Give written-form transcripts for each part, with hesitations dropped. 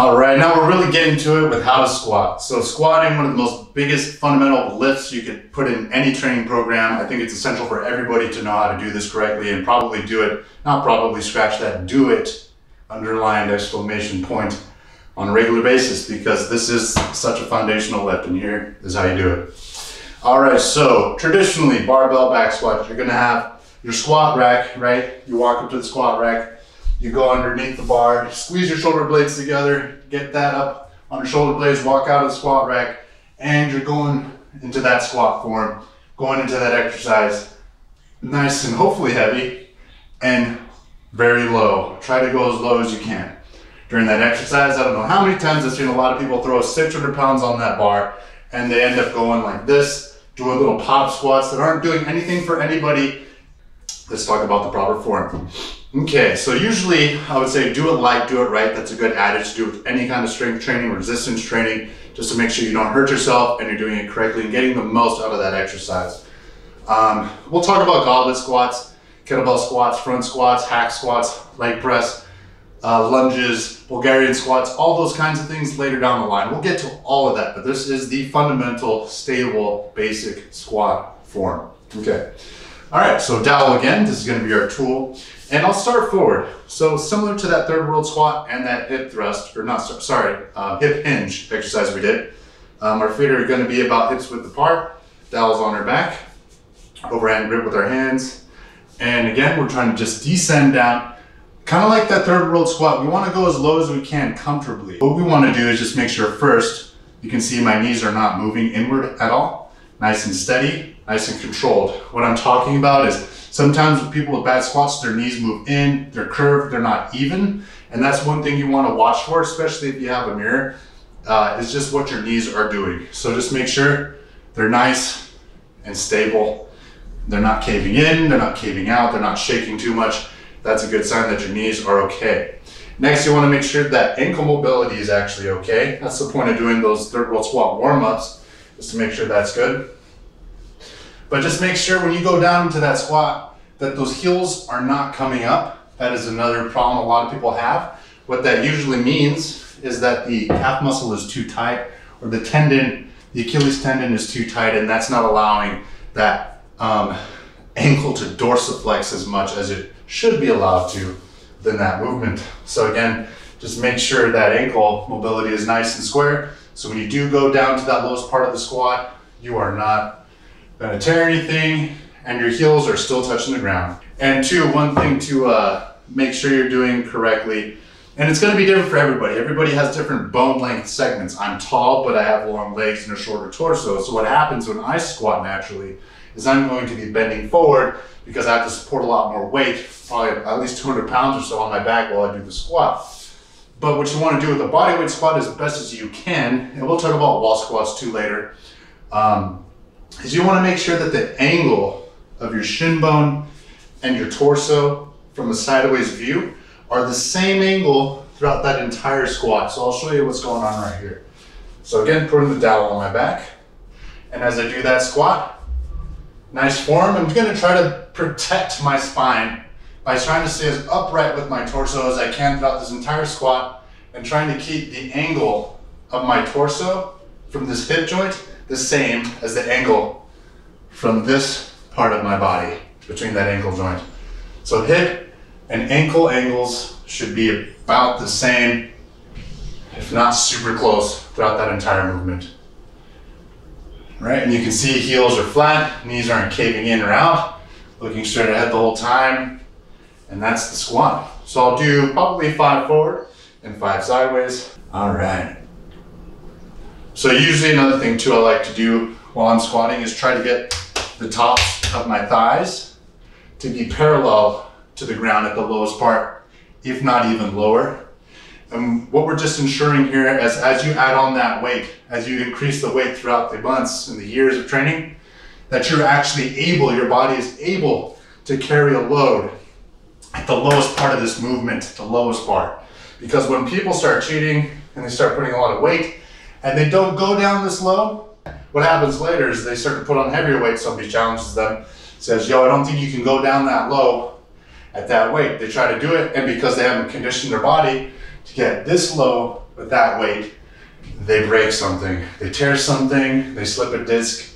All right, now we're really getting to it with how to squat. So squatting, one of the most biggest fundamental lifts you could put in any training program. I think it's essential for everybody to know how to do this correctly and probably do it, not probably, scratch that, do it, underlined exclamation point, on a regular basis, because this is such a foundational lift, and here is how you do it. All right, so traditionally, barbell back squat, you're gonna have your squat rack, right? You walk up to the squat rack, you go underneath the bar, squeeze your shoulder blades together, get that up on your shoulder blades, walk out of the squat rack, and you're going into that squat form, going into that exercise, nice and hopefully heavy and very low. Try to go as low as you can. During that exercise, I don't know how many times I've seen a lot of people throw 600 pounds on that bar and they end up going like this, doing little pop squats that aren't doing anything for anybody. Let's talk about the proper form. Okay, so usually I would say do it light, do it right. That's a good adage to do with any kind of strength training, resistance training, just to make sure you don't hurt yourself and you're doing it correctly and getting the most out of that exercise. We'll talk about goblet squats, kettlebell squats, front squats, hack squats, leg press, lunges, Bulgarian squats, all those kinds of things later down the line. We'll get to all of that, but this is the fundamental, stable, basic squat form. Okay. All right, so dowel again, this is gonna be our tool. And I'll start forward. So similar to that third world squat and that hip thrust, or not, sorry, hip hinge exercise we did. Our feet are gonna be about hips width apart, dowels on our back, overhand grip with our hands. And again, we're trying to just descend down, kind of like that third world squat. We wanna go as low as we can comfortably. What we wanna do is just make sure first, you can see my knees are not moving inward at all. Nice and steady, nice and controlled. What I'm talking about is sometimes with people with bad squats, their knees move in, they're curved, they're not even. And that's one thing you want to watch for, especially if you have a mirror, is just what your knees are doing. So just make sure they're nice and stable. They're not caving in, they're not caving out, they're not shaking too much. That's a good sign that your knees are okay. Next, you want to make sure that ankle mobility is actually okay. That's the point of doing those third world squat warm-ups, is to make sure that's good. But just make sure when you go down into that squat that those heels are not coming up. That is another problem a lot of people have. What that usually means is that the calf muscle is too tight, or the tendon, the Achilles tendon is too tight, and that's not allowing that ankle to dorsiflex as much as it should be allowed to within that movement. So again, just make sure that ankle mobility is nice and square. So when you do go down to that lowest part of the squat, you are not gonna tear anything, and your heels are still touching the ground. And two, one thing to make sure you're doing correctly, and it's gonna be different for everybody. Everybody has different bone length segments. I'm tall, but I have long legs and a shorter torso. So what happens when I squat naturally is I'm going to be bending forward because I have to support a lot more weight, probably at least 200 pounds or so on my back while I do the squat. But what you wanna do with a bodyweight squat as best as you can, and we'll talk about wall squats too later, is you want to make sure that the angle of your shin bone and your torso from a sideways view are the same angle throughout that entire squat. So I'll show you what's going on right here. So again, putting the dowel on my back. And as I do that squat, nice form, I'm going to try to protect my spine by trying to stay as upright with my torso as I can throughout this entire squat, and trying to keep the angle of my torso from this hip joint the same as the angle from this part of my body, between that ankle joint. So hip and ankle angles should be about the same, if not super close, throughout that entire movement. Right, and you can see heels are flat, knees aren't caving in or out, looking straight ahead the whole time, and that's the squat. So I'll do probably 5 forward and 5 sideways. All right. So usually another thing too I like to do while I'm squatting is try to get the tops of my thighs to be parallel to the ground at the lowest part, if not even lower. And what we're just ensuring here is as you add on that weight, as you increase the weight throughout the months and the years of training, that you're actually able, your body is able to carry a load at the lowest part of this movement, the lowest part. Because when people start cheating and they start putting a lot of weight, and they don't go down this low, what happens later is they start to put on heavier weight. Somebody challenges them, says, yo, I don't think you can go down that low at that weight. They try to do it, and because they haven't conditioned their body to get this low with that weight, they break something, they tear something, they slip a disc,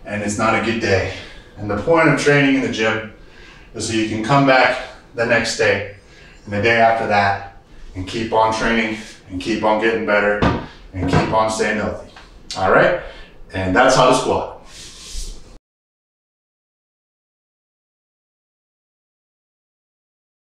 and it's not a good day. And the point of training in the gym is so you can come back the next day and the day after that and keep on training and keep on getting better and keep on staying healthy. All right? And that's how to squat.